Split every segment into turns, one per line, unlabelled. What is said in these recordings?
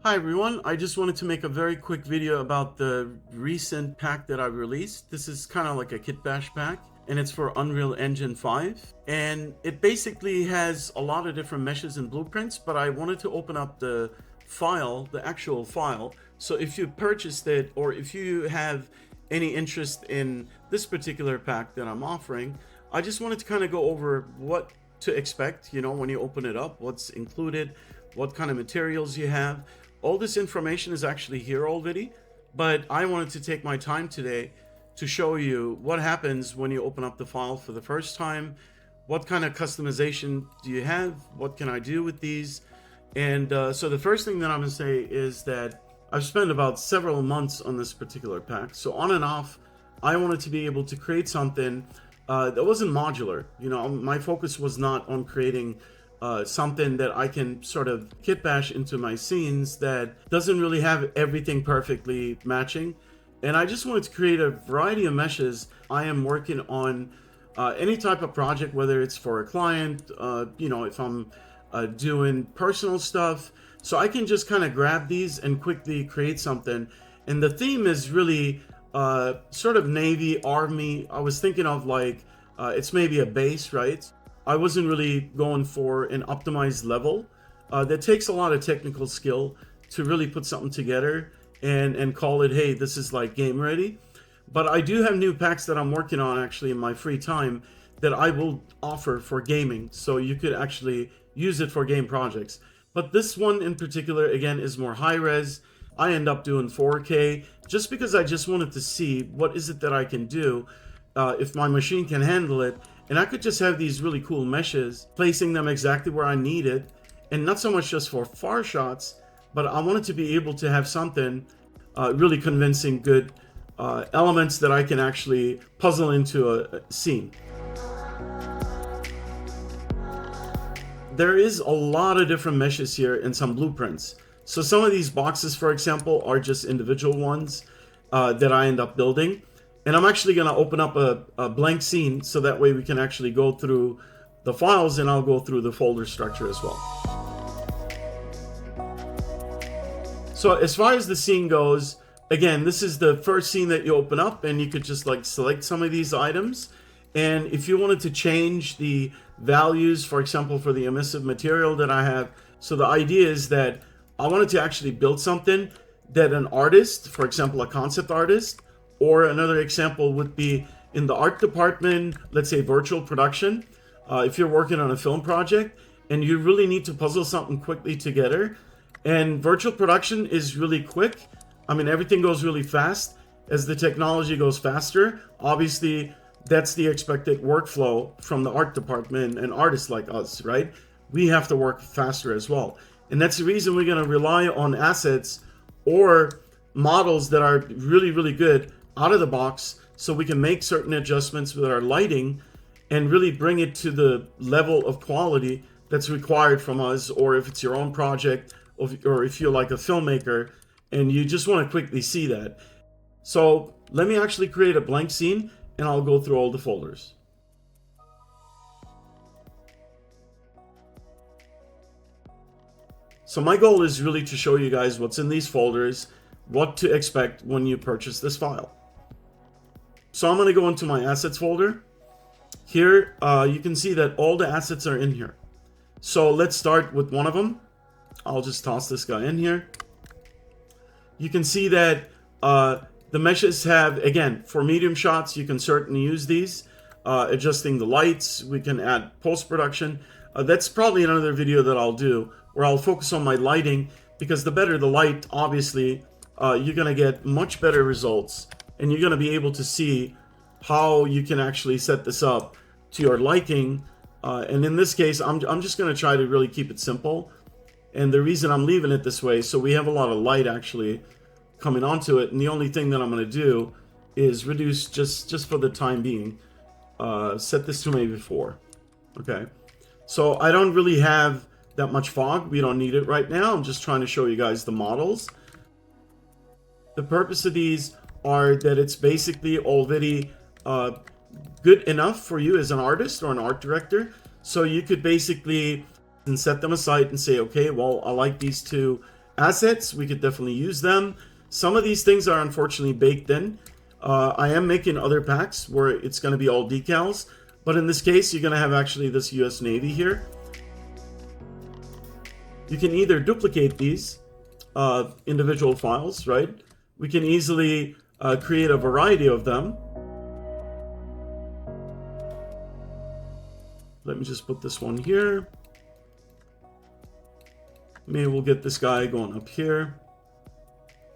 Hi everyone, I just wanted to make a very quick video about the recent pack that I released. This is kind of like a kit bash pack and it's for Unreal Engine 5, and it basically has a lot of different meshes and blueprints, but I wanted to open up the file, the actual file. So if you purchased it or if you have any interest in this particular pack that I'm offering, I just wanted to kind of go over what to expect, when you open it up, what's included, what kind of materials you have. All this information is actually here already, but I wanted to take my time today to show you what happens when you open up the file for the first time. What kind of customization do you have? What can I do with these? And so the first thing that I'm going to say is that I've spent about several months on this particular pack. So on and off, I wanted to be able to create something that wasn't modular. My focus was not on creating something that I can sort of kit bash into my scenes that doesn't really have everything perfectly matching. And I just wanted to create a variety of meshes. I am working on any type of project, whether it's for a client, if I'm doing personal stuff. So I can just kind of grab these and quickly create something. And the theme is really sort of Navy, Army. I was thinking of like, it's maybe a base, right? I wasn't really going for an optimized level. That takes a lot of technical skill to really put something together and call it, hey, this is like game ready. But I do have new packs that I'm working on actually in my free time that I will offer for gaming. So you could actually use it for game projects. But this one in particular, again, is more high res. I end up doing 4K just because I just wanted to see what is it that I can do if my machine can handle it. And I could just have these really cool meshes, placing them exactly where I need it. And not so much just for far shots, but I wanted to be able to have something really convincing, good elements that I can actually puzzle into a scene. There is a lot of different meshes here and some blueprints. So some of these boxes, for example, are just individual ones that I end up building. And I'm actually going to open up a blank scene so that way we can actually go through the files, and I'll go through the folder structure as well. So as far as the scene goes, again, this is the first scene that you open up, and you could just like select some of these items. And if you wanted to change the values, for example, for the emissive material that I have, so the idea is that I wanted to actually build something that an artist, for example, a concept artist, or another example would be in the art department, let's say virtual production. If you're working on a film project and you really need to puzzle something quickly together, and virtual production is really quick. I mean, everything goes really fast. As the technology goes faster, obviously that's the expected workflow from the art department and artists like us, right? We have to work faster as well. And that's the reason we're going to rely on assets or models that are really, really good out of the box, so we can make certain adjustments with our lighting and really bring it to the level of quality that's required from us. Or if it's your own project, or if you're like a filmmaker and you just want to quickly see that. So let me actually create a blank scene and I'll go through all the folders. So my goal is really to show you guys what's in these folders, what to expect when you purchase this file. So I'm going to go into my assets folder. Here you can see that all the assets are in here. So let's start with one of them. I'll just toss this guy in here. You can see that the meshes have, again, for medium shots, you can certainly use these. Adjusting the lights, we can add post-production. That's probably another video that I'll do where I'll focus on my lighting, because the better the light, obviously, you're going to get much better results. And you're going to be able to see how you can actually set this up to your liking. And in this case, I'm just going to try to really keep it simple. And the reason I'm leaving it this way, so we have a lot of light actually coming onto it. And the only thing that I'm going to do is reduce, just for the time being, set this to maybe 4. Okay. So I don't really have that much fog. We don't need it right now. I'm just trying to show you guys the models. The purpose of these are that it's basically already good enough for you as an artist or an art director. So you could basically set them aside and say, okay, well, I like these two assets, we could definitely use them. Some of these things are unfortunately baked in. I am making other packs where it's going to be all decals, but in this case, you're going to have actually this US Navy here. You can either duplicate these individual files, right? We can easily create a variety of them. Let me just put this one here. Maybe we'll get this guy going up here.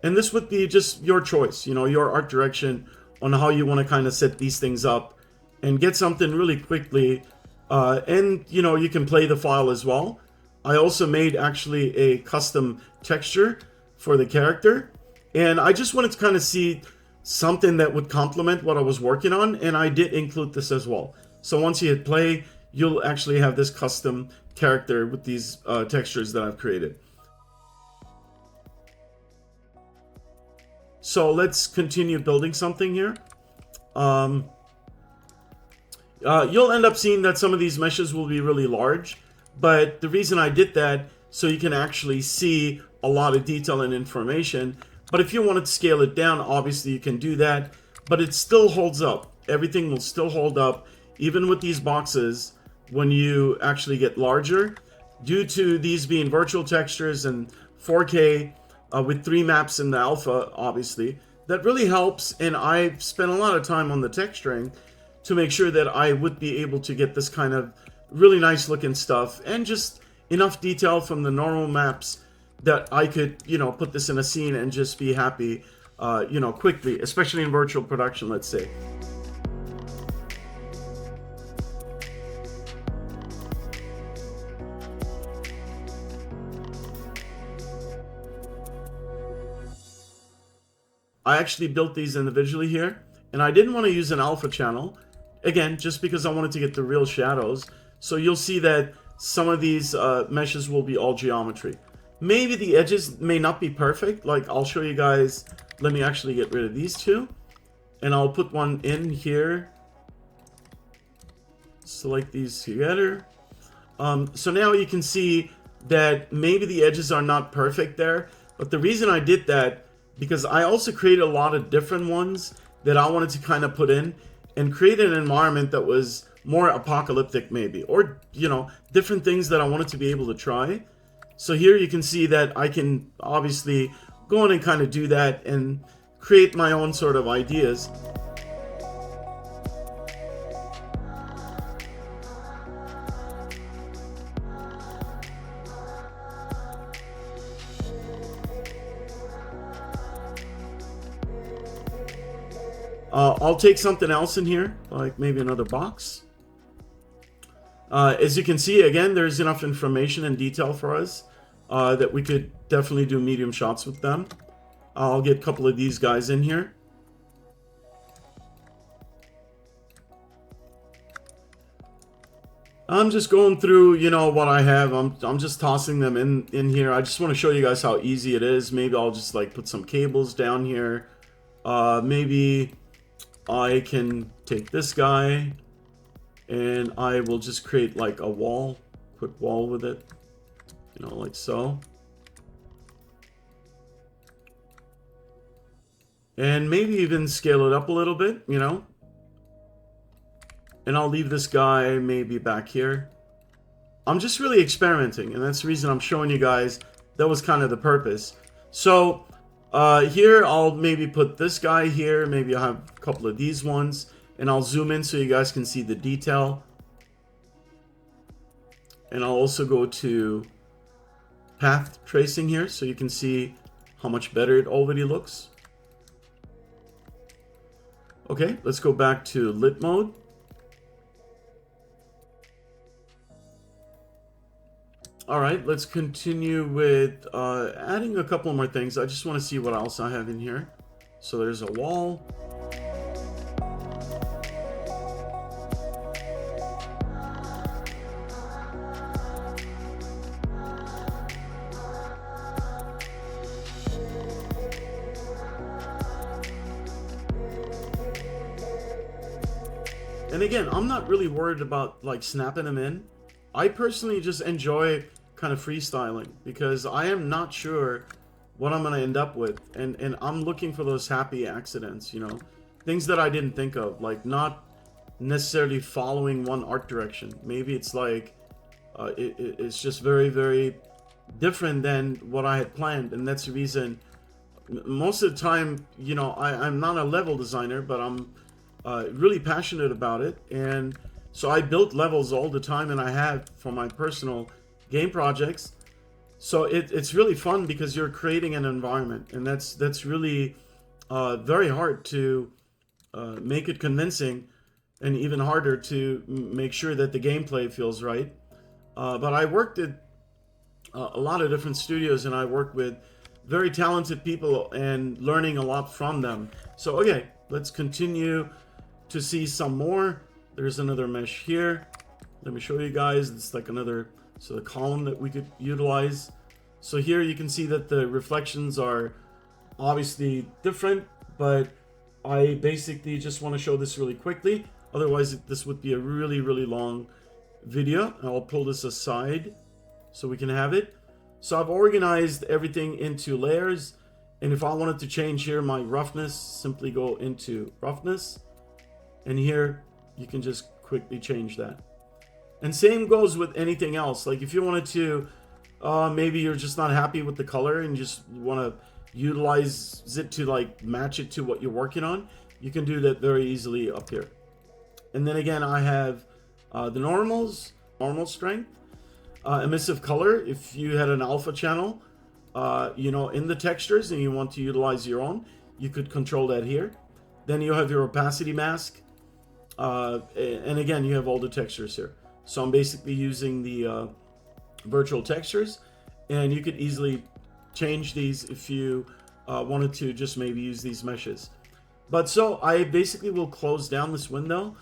And this would be just your choice, you know, your art direction on how you want to kind of set these things up and get something really quickly. And, you know, you can play the file as well. I also made actually a custom texture for the character. And I just wanted to kind of see something that would complement what I was working on. And I did include this as well. So once you hit play, you'll actually have this custom character with these textures that I've created. So let's continue building something here. You'll end up seeing that some of these meshes will be really large, but the reason I did that so you can actually see a lot of detail and information. But if you wanted to scale it down, obviously you can do that, but it still holds up. Everything will still hold up, even with these boxes, when you actually get larger, due to these being virtual textures and 4K with 3 maps in the alpha, obviously. That really helps, and I spent a lot of time on the texturing to make sure that I would be able to get this kind of really nice looking stuff and just enough detail from the normal maps that I could, you know, put this in a scene and just be happy, you know, quickly, especially in virtual production, let's say. I actually built these individually here, and I didn't want to use an alpha channel, again, just because I wanted to get the real shadows. So you'll see that some of these meshes will be all geometry. Maybe the edges may not be perfect, like I'll show you guys. Let me actually get rid of these two, and I'll put one in here. Select these together. So now you can see that maybe the edges are not perfect there, but the reason I did that, because I also created a lot of different ones that I wanted to kind of put in and create an environment that was more apocalyptic maybe, or, you know, different things that I wanted to be able to try. So here you can see that I can obviously go in and kind of do that and create my own sort of ideas. I'll take something else in here, like maybe another box. As you can see, again, there's enough information and detail for us that we could definitely do medium shots with them. I'll get a couple of these guys in here. I'm just going through, you know, what I have. I'm just tossing them in here. I just want to show you guys how easy it is. Maybe I'll just like put some cables down here. Maybe I can take this guy and I will just create like a wall, quick wall with it, you know, like so. And maybe even scale it up a little bit, you know. And I'll leave this guy maybe back here. I'm just really experimenting, and that's the reason I'm showing you guys. That was kind of the purpose. So here I'll maybe put this guy here. Maybe I'll have a couple of these ones, and I'll zoom in so you guys can see the detail. And I'll also go to path tracing here so you can see how much better it already looks. Okay, let's go back to lit mode. All right, let's continue with adding a couple more things. I just want to see what else I have in here. So there's a wall. And again, I'm not really worried about like snapping them in. I personally just enjoy kind of freestyling because I am not sure what I'm gonna end up with, and I'm looking for those happy accidents, you know, things that I didn't think of, like not necessarily following one art direction. Maybe it's like it's just very, very different than what I had planned, and that's the reason most of the time, you know, I'm not a level designer, but I'm really passionate about it, and so I built levels all the time, and I have for my personal game projects. So it's really fun because you're creating an environment, and that's really very hard to make it convincing, and even harder to make sure that the gameplay feels right. But I worked at a lot of different studios, and I worked with very talented people and learning a lot from them. So okay, let's continue to see some more. There's another mesh here. Let me show you guys. It's like another sort of column that we could utilize. So here you can see that the reflections are obviously different, but I basically just want to show this really quickly. Otherwise, this would be a really, really long video. I'll pull this aside so we can have it. So I've organized everything into layers, and if I wanted to change here my roughness, simply go into roughness, and here you can just quickly change that. And same goes with anything else. Like if you wanted to, maybe you're just not happy with the color and you just want to utilize it to like match it to what you're working on, you can do that very easily up here. And then again, I have the normals, normal strength, emissive color. If you had an alpha channel, you know, in the textures and you want to utilize your own, you could control that here. Then you have your opacity mask, and again, you have all the textures here. So I'm basically using the virtual textures, and you could easily change these if you wanted to just maybe use these meshes. But so I basically will close down this window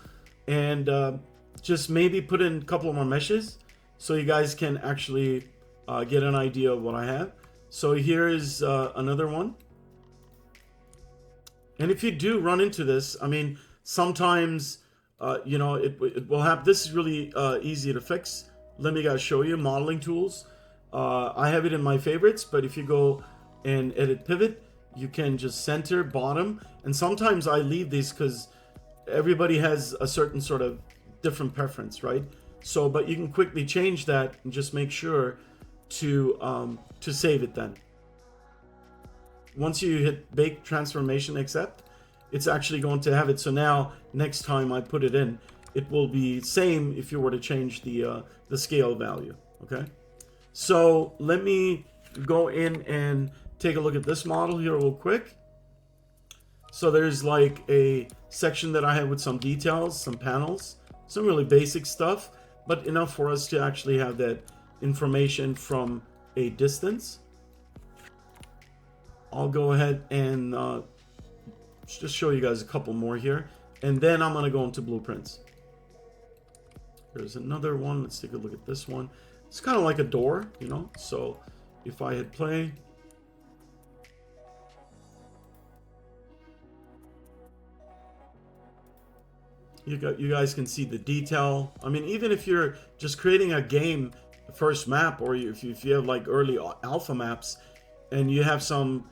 and just maybe put in a couple more meshes so you guys can actually get an idea of what I have. So here is another one. And if you do run into this, I mean, sometimes, you know, it will have, this is really easy to fix. Let me guys show you modeling tools. I have it in my favorites, but if you go and edit pivot, you can just center bottom. And sometimes I leave these because everybody has a certain sort of different preference, right? So, but you can quickly change that and just make sure to save it then. Once you hit bake transformation accept, it's actually going to have it. So now next time I put it in, it will be same if you were to change the scale value. Okay. So let me go in and take a look at this model here real quick. So there's like a section that I have with some details, some panels, some really basic stuff, but enough for us to actually have that information from a distance. I'll go ahead and just show you guys a couple more here, and then I'm going to go into blueprints. There's another one. Let's take a look at this one. It's kind of like a door, you know. So if I hit play, you guys can see the detail. I mean, even if you're just creating a game first map, or if you have like early alpha maps and you have some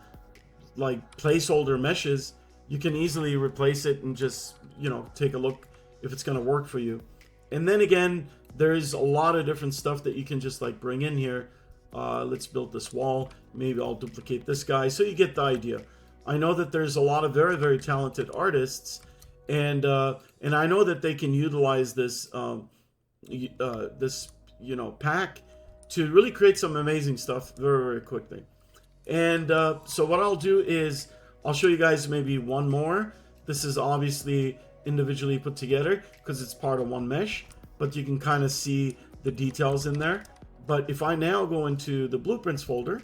like placeholder meshes, you can easily replace it and just, you know, take a look if it's going to work for you. And then again, there's a lot of different stuff that you can just like bring in here. Let's build this wall. Maybe I'll duplicate this guy, so you get the idea. I know that there's a lot of very, very talented artists, and I know that they can utilize this this, you know, pack to really create some amazing stuff very, very quickly. And so what I'll do is I'll show you guys maybe one more. This is obviously individually put together because it's part of one mesh, but you can kind of see the details in there. But if I now go into the blueprints folder,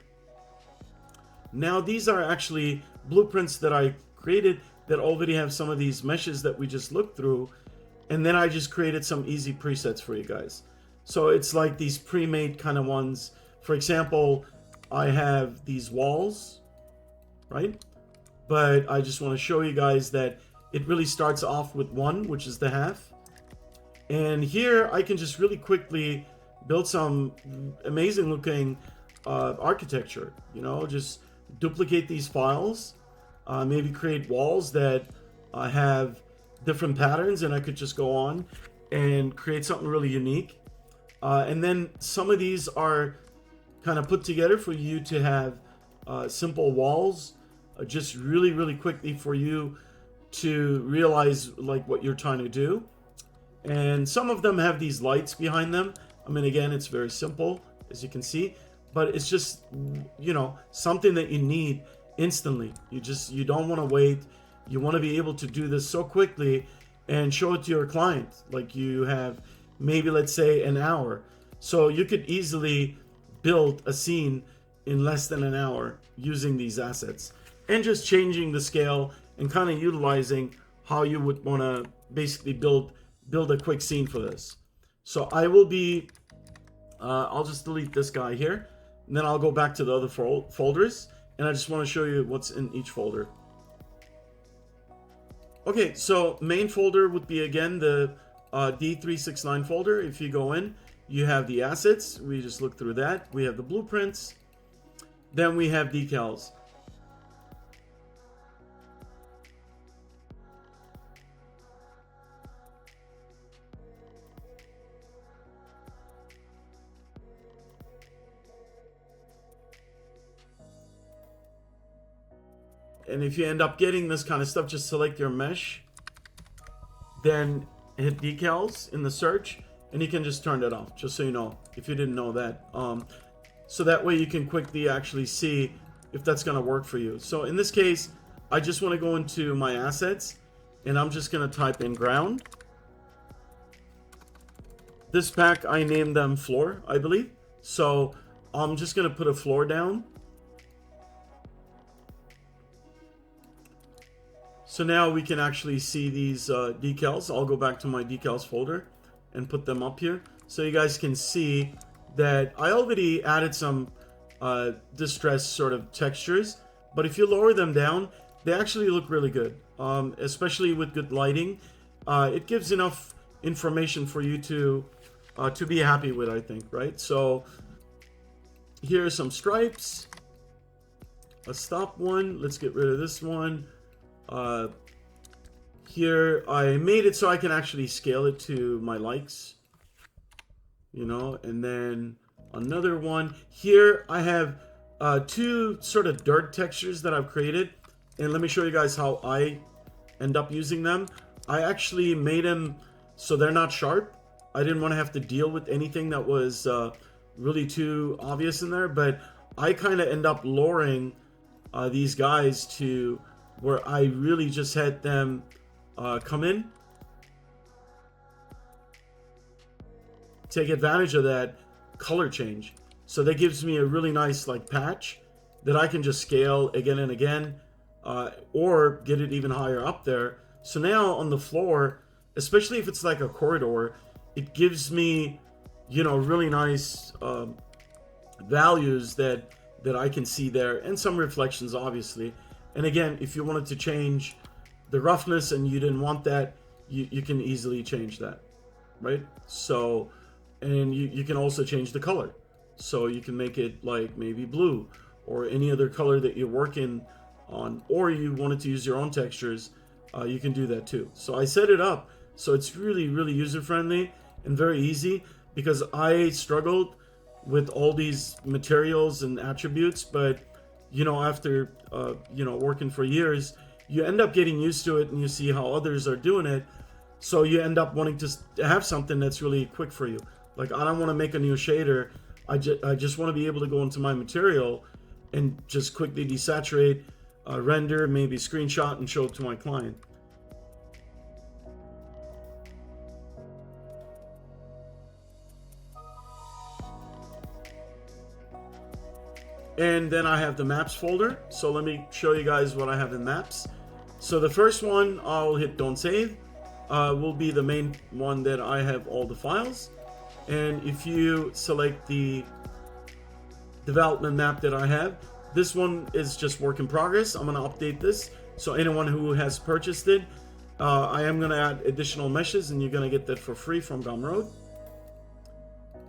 now these are actually blueprints that I created that already have some of these meshes that we just looked through, and then I just created some easy presets for you guys. So it's like these pre-made kind of ones. For example, I have these walls, right? But I just want to show you guys that it really starts off with one, which is the half. And here I can just really quickly build some amazing looking architecture, you know, just duplicate these files, maybe create walls that have different patterns, and I could just go on and create something really unique. And then some of these are kind of put together for you to have simple walls, just really quickly for you to realize like what you're trying to do. And some of them have these lights behind them. I mean, again, it's very simple, as you can see, but it's just, you know, something that you need instantly. You don't want to wait. You want to be able to do this so quickly and show it to your client. Like you have maybe, let's say, an hour. So you could easily build a scene in less than an hour using these assets and just changing the scale and kind of utilizing how you would want to basically build a quick scene for this. So I will be, I'll just delete this guy here, and then I'll go back to the other folders, and I just want to show you what's in each folder. Okay, so main folder would be, again, the D369 folder. If you go in, you have the assets. We just look through that. We have the blueprints. Then we have decals. And if you end up getting this kind of stuff, just select your mesh, then hit decals in the search, and you can just turn that off, just so you know, if you didn't know that. So that way you can quickly actually see if that's going to work for you. So in this case, I just want to go into my assets, and I'm just going to type in ground. This pack, I named them floor, I believe. So I'm just going to put a floor down. So now we can actually see these decals. I'll go back to my decals folder and put them up here, so you guys can see that I already added some distressed sort of textures, but if you lower them down, they actually look really good, especially with good lighting. It gives enough information for you to be happy with, I think, right? So here are some stripes. A stop one. Let's get rid of this one. Here I made it so I can actually scale it to my likes, you know. And then another one here, I have two sort of dirt textures that I've created, and let me show you guys how I end up using them. I actually made them so they're not sharp. I didn't want to have to deal with anything that was really too obvious in there, but I kind of end up lowering these guys to where I really just had them come in, take advantage of that color change. So that gives me a really nice like patch that I can just scale again and again, or get it even higher up there. So now on the floor, especially if it's like a corridor, it gives me, you know, really nice values that I can see there, and some reflections obviously. And again, if you wanted to change the roughness and you didn't want that, you can easily change that, right? So, and you can also change the color. So you can make it like maybe blue or any other color that you're working on, or you wanted to use your own textures, you can do that too. So I set it up so it's really user-friendly and very easy, because I struggled with all these materials and attributes, but you know, after you know, working for years, you end up getting used to it and you see how others are doing it. So you end up wanting to have something that's really quick for you. Like, I don't want to make a new shader. I just want to be able to go into my material and just quickly desaturate, render, maybe screenshot, and show it to my client. And then I have the maps folder. So let me show you guys what I have in maps. So the first one, I'll hit don't save, will be the main one that I have all the files. And if you select the development map that I have, this one is just work in progress. I'm gonna update this. So anyone who has purchased it, I am gonna add additional meshes, and you're gonna get that for free from Gumroad.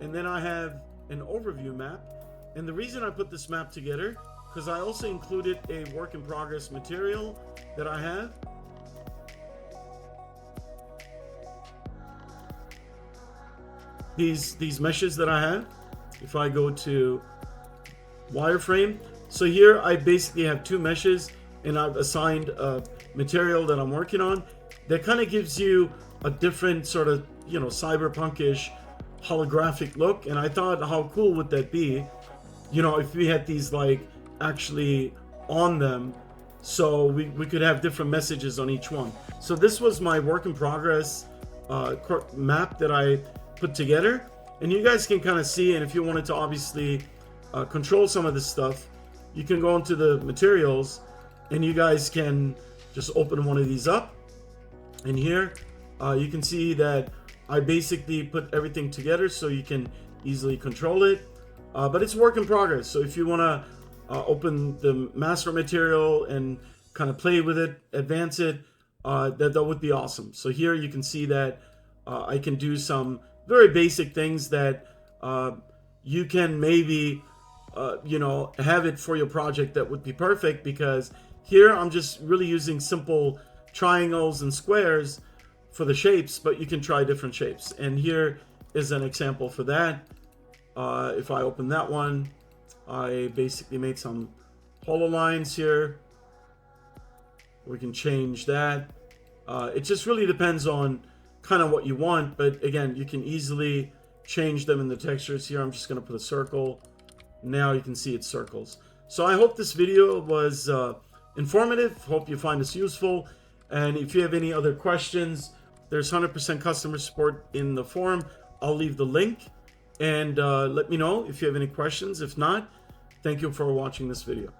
And then I have an overview map. And the reason I put this map together because I also included a work in progress material that I have. These meshes that I have. If I go to wireframe, so here I basically have two meshes, and I've assigned a material that I'm working on that kind of gives you a different sort of, you know, cyberpunkish holographic look. And I thought, how cool would that be, you know, if we had these like actually on them, so we could have different messages on each one. So this was my work in progress map that I put together, and you guys can kind of see. And if you wanted to obviously control some of this stuff, you can go into the materials, and you guys can just open one of these up, and here you can see that I basically put everything together so you can easily control it, but it's work in progress. So if you want to open the master material and kind of play with it, advance it, that would be awesome. So here you can see that I can do some very basic things that you can maybe you know, have it for your project. That would be perfect, because here I'm just really using simple triangles and squares for the shapes, but you can try different shapes. And here is an example for that. If I open that one, I basically made some hollow lines here. We can change that. It just really depends on kind of what you want, but again, you can easily change them in the textures. Here I'm just going to put a circle. Now you can see it circles. So I hope this video was informative. Hope you find this useful, and if you have any other questions, there's 100% customer support in the forum. I'll leave the link, and let me know if you have any questions. If not, thank you for watching this video.